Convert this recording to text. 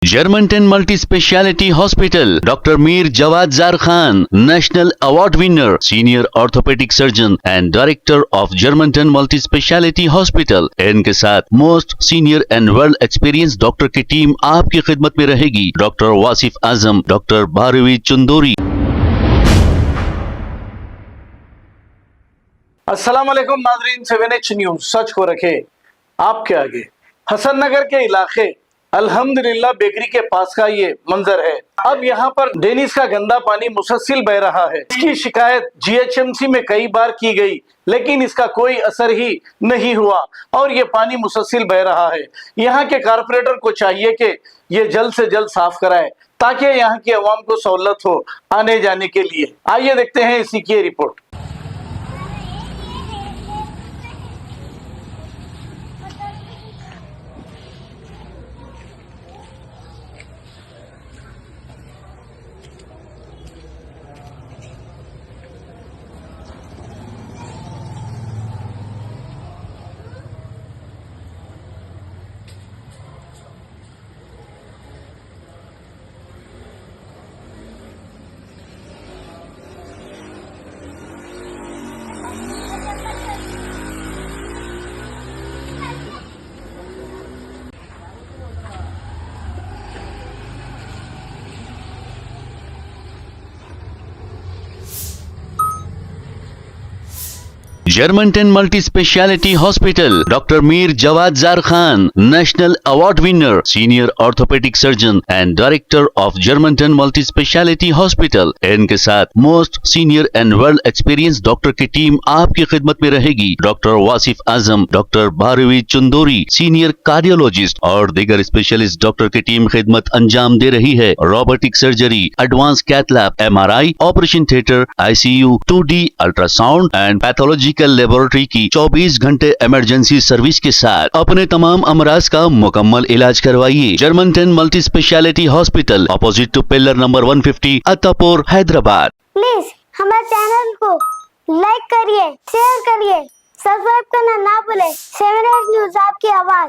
Germantown Multi-Speciality Hospital, Dr. Mir Jawad Zar Khan, National Award winner, Senior Orthopedic Surgeon and Director of Germantown Multi-Speciality Hospital। इनके साथ most senior and world experience doctor की team आपकी खिदमत में रहेगी। Doctor Wasif Azam, doctor Bharvi Chandori. अस्सलाम वालेकुम नाज़रीन, 7H न्यूज सच को रखे आपके आगे। हसन नगर के इलाके अल्हम्दुलिल्लाह बेकरी के पास का ये मंजर है। अब यहाँ पर डेनिस का गंदा पानी मुसलसल बह रहा है। इसकी शिकायत GHMC में कई बार की गई, लेकिन इसका कोई असर ही नहीं हुआ और ये पानी मुसलसल बह रहा है। यहाँ के कारपोरेटर को चाहिए कि ये जल्द से जल्द साफ कराए ताकि यहाँ की आवाम को सहूलत हो आने जाने के लिए। आइए देखते हैं इसी की report. Germantown Multi-Speciality Hospital, Dr. Mir Jawad Zar Khan, National Award winner, Senior Orthopedic Surgeon and Director of Germantown Multi-Speciality Hospital। इनके साथ most senior and world experience doctor की टीम आपकी खिदमत में रहेगी। Doctor Wasif Azam, doctor Bharvi Chandori, senior cardiologist और दीगर specialist doctor की टीम खिदमत अंजाम दे रही है। Robotic surgery, advance cath lab, MRI, operation theatre, ICU, 2D ultrasound and pathological laboratory की 24 घंटे इमरजेंसी सर्विस के साथ अपने तमाम अमराज का मुकम्मल इलाज करवाइए। Germanten multi speciality hospital, opposite to pillar number 150, Attapur, Hyderabad. Please हमारे चैनल को लाइक करिए, शेयर करिए, सब्सक्राइब करना ना भूले। 7H न्यूज आपकी आवाज।